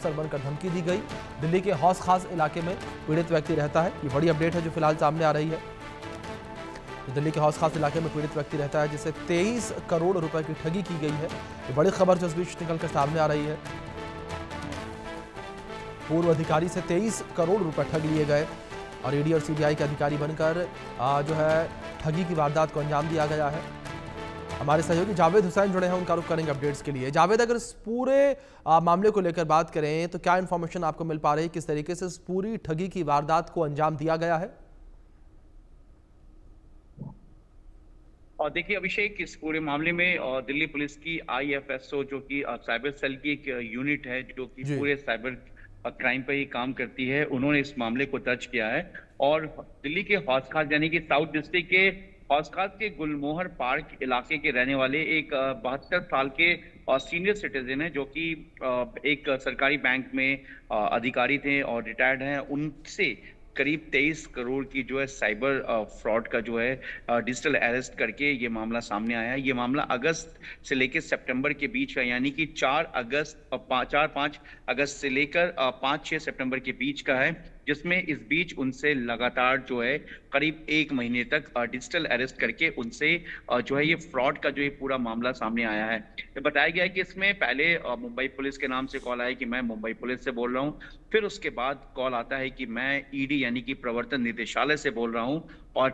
अफसर बनकर धमकी दी गई। दिल्ली के हौस खास इलाके में पीड़ित व्यक्ति रहता है। ये बड़ी अपडेट है जो फिलहाल सामने आ रही है। दिल्ली के हौस खास इलाके में पीड़ित व्यक्ति रहता है जिसे 23 करोड़ रुपए की ठगी की गई है। ये बड़ी खबर जो इस बीच निकलकर सामने आ रही है। पूर्व अधिकारी से 23 करोड़ रुपए ठग लिए गए और ईडी और सीबीआई के अधिकारी बनकर जो है ठगी की वारदात को अंजाम दिया गया है। हमारे सहयोगी जावेद हुसैन जुड़े हैं, उनका रुख करेंगे अपडेट्स के लिए। जावेद, अगर इस पूरे मामले को लेकर बात करें तो क्या इंफॉर्मेशन आपको मिल पा रही है, किस तरीके से इस पूरी ठगी की वारदात को अंजाम दिया गया है? और देखिए अभिषेक, इस पूरे मामले में दिल्ली पुलिस की आईएफएसओ जो कि साइबर सेल की एक यूनिट है जो कि पूरे साइबर क्राइम पर ही काम करती है, उन्होंने इस मामले को दर्ज किया है। और दिल्ली के हौस खास यानी कि साउथ डिस्ट्रिक्ट के हौस खास के गुलमोहर पार्क इलाके के रहने वाले एक 72 साल के सीनियर सिटीजन है जो कि एक सरकारी बैंक में अधिकारी थे और रिटायर्ड हैं। उनसे करीब 23 करोड़ की जो है साइबर फ्रॉड का जो है डिजिटल अरेस्ट करके ये मामला सामने आया है। ये मामला अगस्त से लेकर सितंबर के बीच का, यानी कि 4-5 अगस्त से लेकर 5-6 सितंबर के बीच का है, जिसमें इस बीच उनसे लगातार जो है करीब 1 महीने तक डिजिटल अरेस्ट करके उनसे जो है ये फ्रॉड का जो ये पूरा मामला सामने आया है। तो बताया गया है कि इसमें पहले मुंबई पुलिस के नाम से कॉल आया कि मैं मुंबई पुलिस से बोल रहा हूँ, फिर उसके बाद कॉल आता है कि मैं ईडी यानी कि प्रवर्तन निदेशालय से बोल रहा हूँ, और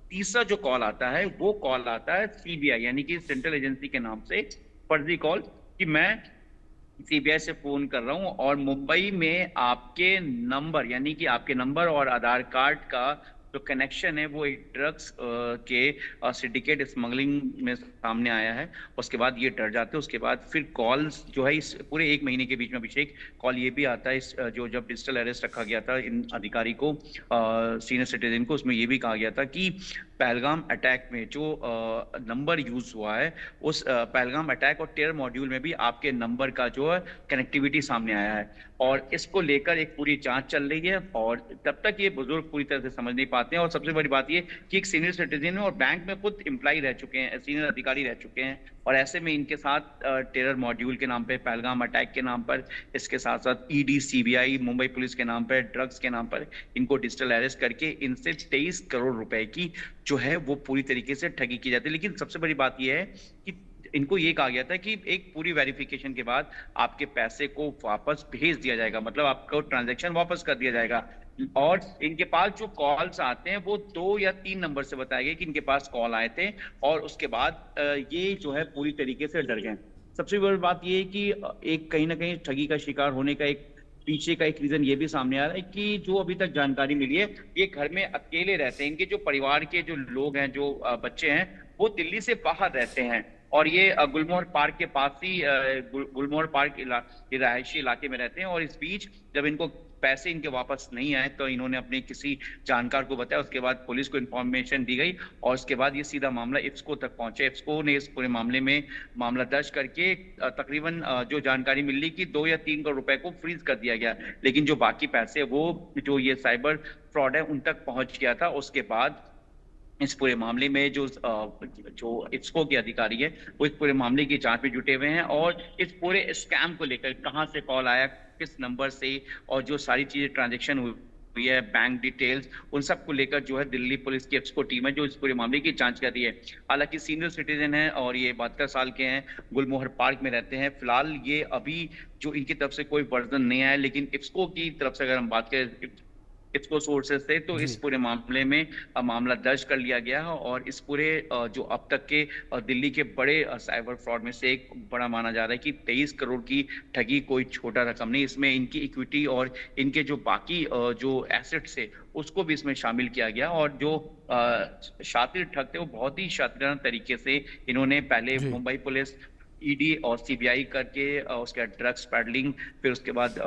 तीसरा जो कॉल आता है वो कॉल आता है सीबीआई यानी कि सेंट्रल एजेंसी के नाम से फर्जी कॉल कि मैं सीबीआई से फोन कर रहा हूं और मुंबई में आपके नंबर यानी कि आपके नंबर और आधार कार्ड का जो कनेक्शन है वो एक ड्रग्स के सिंडिकेट स्मगलिंग में सामने आया है। उसके बाद ये डर जाते हैं। उसके बाद फिर कॉल्स जो है इस पूरे 1 महीने के बीच में अभिषेक कॉल ये भी आता है इस जो जब डिजिटल अरेस्ट रखा गया था इन अधिकारी को, सीनियर सिटीजन को, उसमें ये भी कहा गया था कि पहलगाम अटैक में जो नंबर यूज हुआ है उस पहलगाम अटैक और टेरर मॉड्यूल में भी आपके नंबर का जो है कनेक्टिविटी सामने आया है। और इसको लेकर एक पूरी जांच चल रही है और तब तक ये बुजुर्ग पूरी तरह से समझ नहीं पाते हैं। और सबसे बड़ी बात ये कि एक सीनियर सिटीजन है और बैंक में खुद एम्प्लॉय रह चुके हैं, सीनियर अधिकारी रह चुके हैं, और ऐसे में इनके साथ टेरर मॉड्यूल के नाम पे, पहलगाम अटैक के नाम पर, इसके साथ साथ ईडी सीबीआई मुंबई पुलिस के नाम पर, ड्रग्स के नाम पर इनको डिजिटल अरेस्ट करके इनसे 23 करोड़ रुपए की जो है वो पूरी तरीके से ठगी की जाती है। लेकिन सबसे बड़ी बात यह है कि इनको ये कहा गया था कि एक पूरी वेरिफिकेशन के बाद आपके पैसे को वापस भेज दिया जाएगा, मतलब आपको ट्रांजैक्शन वापस कर दिया जाएगा। और इनके पास जो कॉल्स आते हैं वो 2 या 3 नंबर से बताया गया कि इनके पास कॉल आए थे और उसके बाद ये जो है पूरी तरीके से डर गए। सबसे बड़ी बात ये है कि एक कहीं ना कहीं ठगी का शिकार होने का एक पीछे का एक रीजन ये भी सामने आ रहा है कि जो अभी तक जानकारी मिली है, ये घर में अकेले रहते हैं। इनके जो परिवार के जो लोग हैं, जो बच्चे हैं, वो दिल्ली से बाहर रहते हैं और ये गुलमोहर पार्क के पास ही गुलमोहर पार्क रिहायशी इलाके में रहते हैं। और इस बीच जब इनको पैसे इनके वापस नहीं आए तो इन्होंने अपने किसी जानकार को बताया, उसके बाद पुलिस को इन्फॉर्मेशन दी गई और उसके बाद ये सीधा मामला इफ्को तक पहुंचे। इफ्को ने इस पूरे मामले में मामला दर्ज करके तकरीबन जो जानकारी मिली कि 2 या 3 करोड़ रुपए को फ्रीज कर दिया गया, लेकिन जो बाकी पैसे वो जो ये साइबर फ्रॉड है उन तक पहुंच गया था। उसके बाद इस पूरे मामले में जो इफ्को के अधिकारी है वो इस पूरे मामले की जांच में जुटे हुए हैं और इस पूरे स्कैम को लेकर कहां से कॉल आया, किस नंबर से, और जो सारी चीजें ट्रांजैक्शन हुई है, बैंक डिटेल्स, उन सब को लेकर जो है दिल्ली पुलिस की इफ्को टीम है जो इस पूरे मामले की जांच कर रही है। हालांकि सीनियर सिटीजन है और ये 72 साल के हैं, गुलमोहर पार्क में रहते हैं। फिलहाल ये अभी जो इनकी तरफ से कोई वर्जन नहीं आया, लेकिन इफ्को की तरफ से अगर हम बात करें इसको सोर्सेस से, तो इस पूरे मामले में मामला दर्ज कर लिया गया है और इस पूरे जो अब तक के दिल्ली के बड़े साइबर फ्रॉड में से एक बड़ा माना जा रहा है कि 23 करोड़ की ठगी कोई छोटा रकम नहीं। इसमें इनकी इक्विटी और इनके जो बाकी जो एसेट्स है उसको भी इसमें शामिल किया गया। और जो शातिर ठग थे वो बहुत ही शातिराना तरीके से इन्होंने पहले मुंबई पुलिस, ईडी और सीबीआई करके उसके ड्रग्स पेडलिंग, फिर उसके बाद